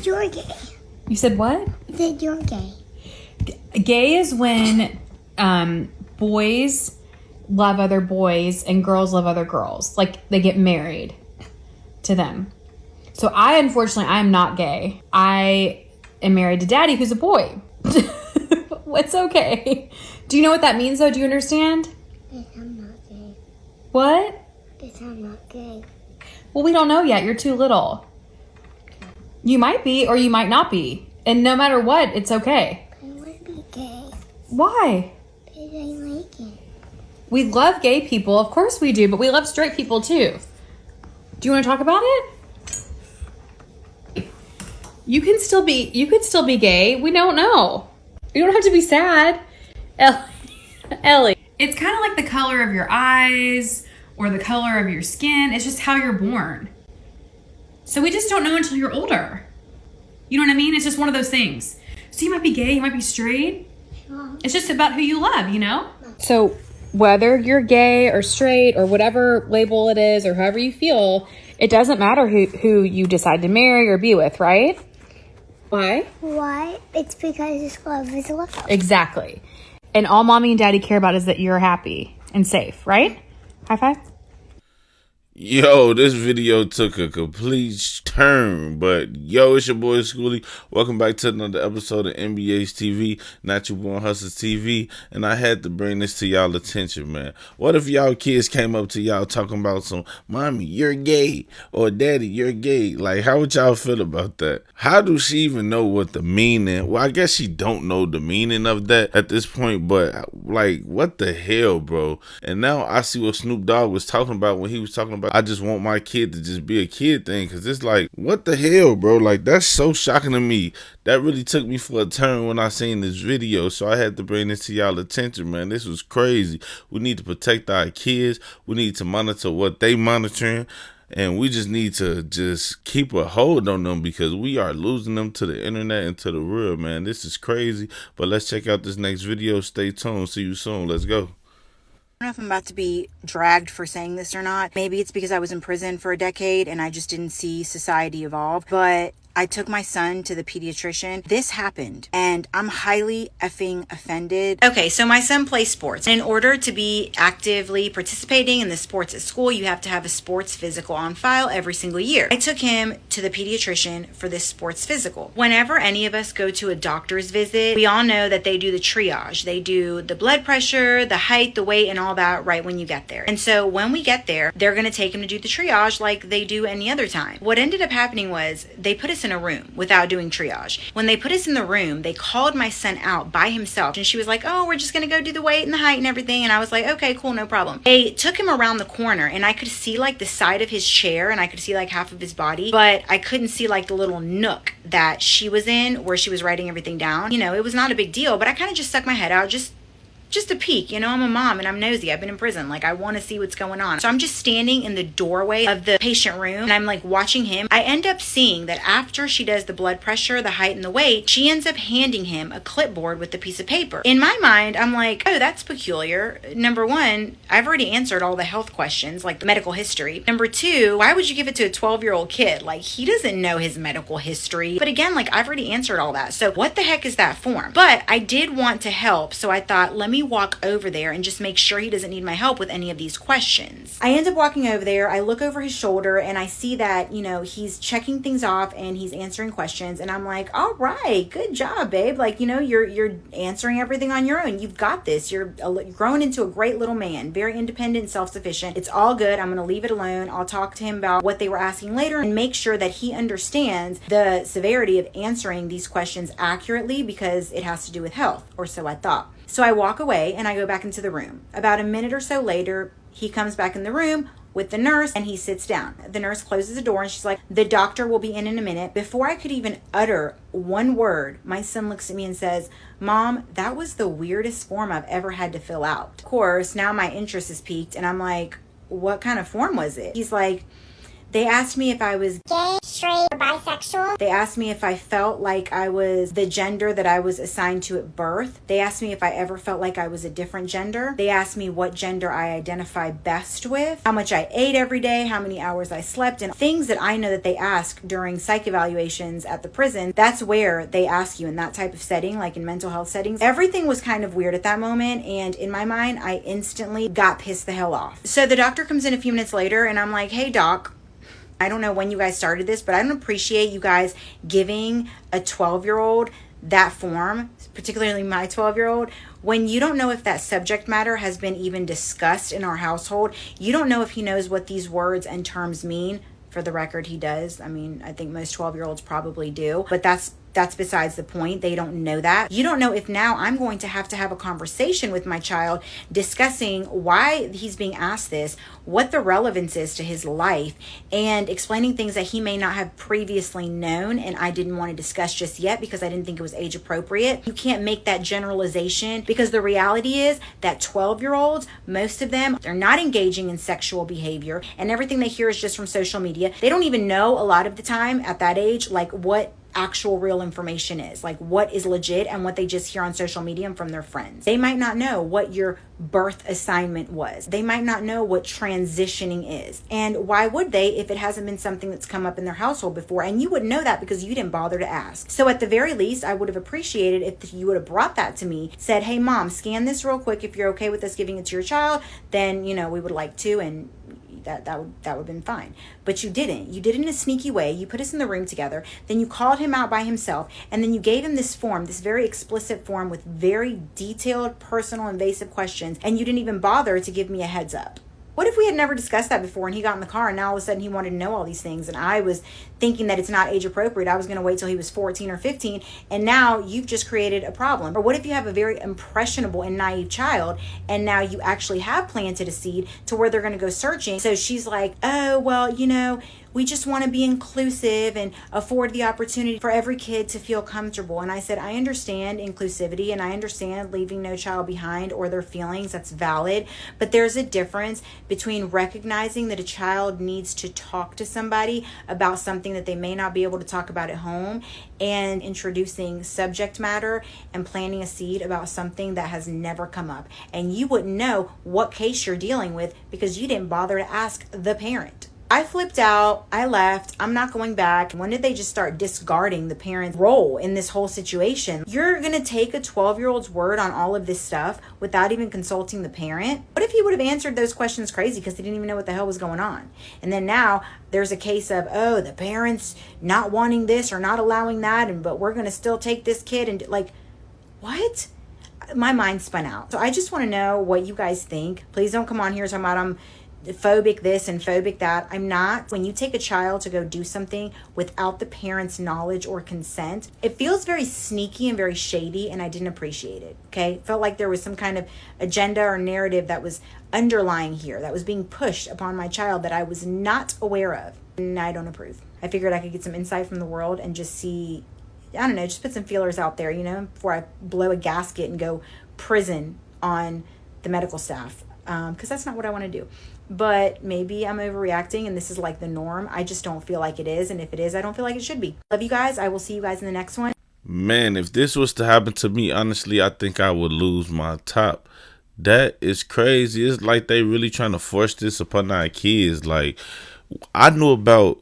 said you're gay. You said what? I said you're gay. Gay is when boys love other boys and girls love other girls. Like, they get married to them. So unfortunately, I'm not gay. I am married to Daddy, who's a boy. It's okay. Do you know what that means, though? Do you understand? Yes, I'm not gay. What? Yes, I'm not gay. Well, we don't know yet. You're too little. You might be, or you might not be. And no matter what, it's okay. I want to be gay. Why? Because I like it. We love gay people. Of course we do, but we love straight people, too. Do you want to talk about it? You could still be gay. We don't know. You don't have to be sad. Ellie. It's kind of like the color of your eyes or the color of your skin. It's just how you're born. So we just don't know until you're older. You know what I mean? It's just one of those things. So you might be gay, you might be straight. Sure. It's just about who you love, you know? So whether you're gay or straight or whatever label it is or however you feel, it doesn't matter who you decide to marry or be with, right? Why? Why? It's because this love is love. Exactly. And all Mommy and Daddy care about is that you're happy and safe, right? High five. Yo, this video took a complete turn, but yo, it's your boy Scholy. Welcome back to another episode of NBA's TV, Not Your Born Hustlers TV, and I had to bring this to y'all attention, man. What if y'all kids came up to y'all talking about some, Mommy, you're gay, or Daddy, you're gay? Like, how would y'all feel about that? How do she even know what the meaning? Well, I guess she don't know the meaning of that at this point, but like, what the hell, bro? And now I see what Snoop Dogg was talking about when he was talking about, I just want my kid to just be a kid thing, because it's like, what the hell, bro? Like, that's so shocking to me. That really took me for a turn when I seen this video, so I had to bring this to y'all attention, man. This was crazy. We need to protect our kids. We need to monitor what they monitoring, and we just need to just keep a hold on them, because we are losing them to the internet and to the real, man. This is crazy, but let's check out this next video. Stay tuned. See you soon. Let's go. I don't know if I'm about to be dragged for saying this or not. Maybe it's because I was in prison for a decade and I just didn't see society evolve. But I took my son to the pediatrician. This happened and I'm highly effing offended. Okay, so my son plays sports. In order to be actively participating in the sports at school, you have to have a sports physical on file every single year. I took him to the pediatrician for this sports physical. Whenever any of us go to a doctor's visit, we all know that they do the triage. They do the blood pressure, the height, the weight, and all that right when you get there. And so when we get there, they're going to take him to do the triage like they do any other time. What ended up happening was they put us in a room without doing triage. When they put us in the room, they called my son out by himself, and she was like, oh, we're just going to go do the weight and the height and everything. And I was like, okay, cool, no problem. They took him around the corner and I could see like the side of his chair and I could see like half of his body, but I couldn't see like the little nook that she was in where she was writing everything down. You know, it was not a big deal, but I kind of just stuck my head out just a peek. You know, I'm a mom and I'm nosy. I've been in prison. Like, I want to see what's going on. So I'm just standing in the doorway of the patient room and I'm like watching him. I end up seeing that after she does the blood pressure, the height, and the weight, she ends up handing him a clipboard with a piece of paper. In my mind, I'm like, oh, that's peculiar. Number one, I've already answered all the health questions, like the medical history. Number two, why would you give it to a 12-year-old kid? Like, he doesn't know his medical history. But again, like, I've already answered all that. So what the heck is that form? But I did want to help. So I thought, let me walk over there and just make sure he doesn't need my help with any of these questions. I end up walking over there. I look over his shoulder and I see that, you know, he's checking things off and he's answering questions. And I'm like, all right, good job, babe. Like, you know, you're answering everything on your own. You've got this. You're growing into a great little man, very independent and self-sufficient. It's all good. I'm going to leave it alone. I'll talk to him about what they were asking later and make sure that he understands the severity of answering these questions accurately, because it has to do with health, or so I thought. So I walk away and I go back into the room. About a minute or so later, he comes back in the room with the nurse and he sits down. The nurse closes the door and she's like, the doctor will be in a minute. Before I could even utter one word, my son looks at me and says, Mom, that was the weirdest form I've ever had to fill out. Of course, now my interest is piqued and I'm like, what kind of form was it? He's like, they asked me if I was gay, straight or bisexual. They asked me if I felt like I was the gender that I was assigned to at birth. They asked me if I ever felt like I was a different gender. They asked me what gender I identify best with, how much I ate every day, how many hours I slept, and things that I know that they ask during psych evaluations at the prison. That's where they ask you in that type of setting, like in mental health settings. Everything was kind of weird at that moment, and in my mind, I instantly got pissed the hell off. So the doctor comes in a few minutes later, and I'm like, hey doc, I don't know when you guys started this, but I don't appreciate you guys giving a 12-year-old that form, particularly my 12-year-old, when you don't know if that subject matter has been even discussed in our household. You don't know if he knows what these words and terms mean. For the record, he does. I mean, I think most 12-year-olds probably do, but that's besides the point. They don't know that. You don't know if now I'm going to have a conversation with my child discussing why he's being asked this, what the relevance is to his life, and explaining things that he may not have previously known and I didn't want to discuss just yet because I didn't think it was age appropriate. You can't make that generalization, because the reality is that 12-year-olds, most of them, they're not engaging in sexual behavior, and everything they hear is just from social media. They don't even know a lot of the time at that age, like what actual real information is, like what is legit and what they just hear on social media and from their friends. They might not know what your birth assignment was. They might not know what transitioning is. And why would they if it hasn't been something that's come up in their household before? And you wouldn't know that because you didn't bother to ask. So at the very least, I would have appreciated if you would have brought that to me, said, hey mom, scan this real quick. If you're okay with us giving it to your child, then, you know, we would like to, and that would have been fine. But you didn't. You did it in a sneaky way. You put us in the room together. Then you called him out by himself. And then you gave him this form, this very explicit form with very detailed, personal, invasive questions. And you didn't even bother to give me a heads up. What if we had never discussed that before and he got in the car and now all of a sudden he wanted to know all these things and I was thinking that it's not age appropriate. I was going to wait till he was 14 or 15 and now you've just created a problem. Or what if you have a very impressionable and naive child and now you actually have planted a seed to where they're going to go searching. So she's like, oh, well, you know, we just want to be inclusive and afford the opportunity for every kid to feel comfortable. And I said, I understand inclusivity and I understand leaving no child behind or their feelings. That's valid. But there's a difference between recognizing that a child needs to talk to somebody about something that they may not be able to talk about at home and introducing subject matter and planting a seed about something that has never come up. And you wouldn't know what case you're dealing with because you didn't bother to ask the parent. I flipped out. I left. I'm not going back. When did they just start discarding the parent's role in this whole situation? You're going to take a 12-year-old's word on all of this stuff without even consulting the parent? What if he would have answered those questions crazy because he didn't even know what the hell was going on? And then now there's a case of, oh, the parents not wanting this or not allowing that, but we're going to still take this kid and like, what? My mind spun out. So I just want to know what you guys think. Please don't come on here talking about I'm phobic this and phobic that. I'm not. When you take a child to go do something without the parent's knowledge or consent, it feels very sneaky and very shady, and I didn't appreciate it. Okay, it felt like there was some kind of agenda or narrative that was underlying here, that was being pushed upon my child that I was not aware of, and I don't approve. I figured I could get some insight from the world and just see, I don't know, just put some feelers out there, you know, before I blow a gasket and go prison on the medical staff, because that's not what I want to do. But maybe I'm overreacting and this is like the norm. I just don't feel like it is. And if it is, I don't feel like it should be. Love you guys. I will see you guys in the next one. Man, if this was to happen to me, honestly, I think I would lose my top. That is crazy. It's like they really trying to force this upon our kids. Like, I knew about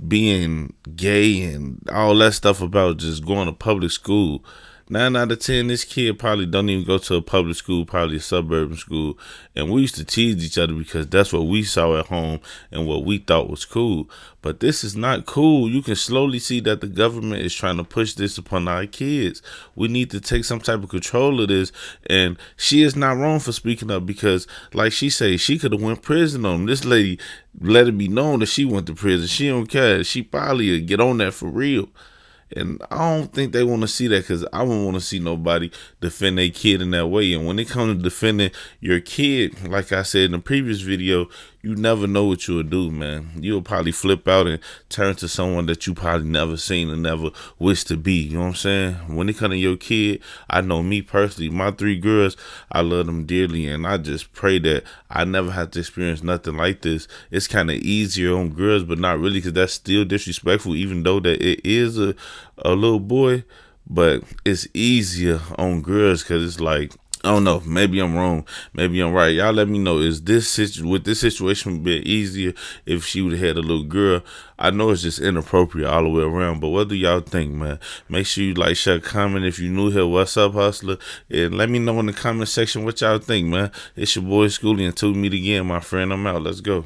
being gay and all that stuff about just going to public school. 9 out of 10, this kid probably don't even go to a public school, probably a suburban school. And we used to tease each other because that's what we saw at home and what we thought was cool. But this is not cool. You can slowly see that the government is trying to push this upon our kids. We need to take some type of control of this. And she is not wrong for speaking up because, like she say, she could have went prison on him. This lady let it be known that she went to prison. She don't care. She probably would get on that for real. And I don't think they want to see that because I don't want to see nobody defend their kid in that way. And when it comes to defending your kid, like I said in the previous video, you never know what you'll do, man. You'll probably flip out and turn to someone that you probably never seen and never wish to be. You know what I'm saying? When it comes to your kid, I know me personally, my 3 girls, I love them dearly, and I just pray that I never have to experience nothing like this. It's kind of easier on girls, but not really, because that's still disrespectful, even though that it is a little boy. But it's easier on girls because it's like, I don't know, maybe I'm wrong, maybe I'm right. Y'all let me know, would this situation be easier if she would have had a little girl? I know it's just inappropriate all the way around, but what do y'all think, man? Make sure you like, share, comment. If you new here, what's up, hustler? And let me know in the comment section what y'all think, man. It's your boy Scholy, until we meet again, my friend. I'm out. Let's go.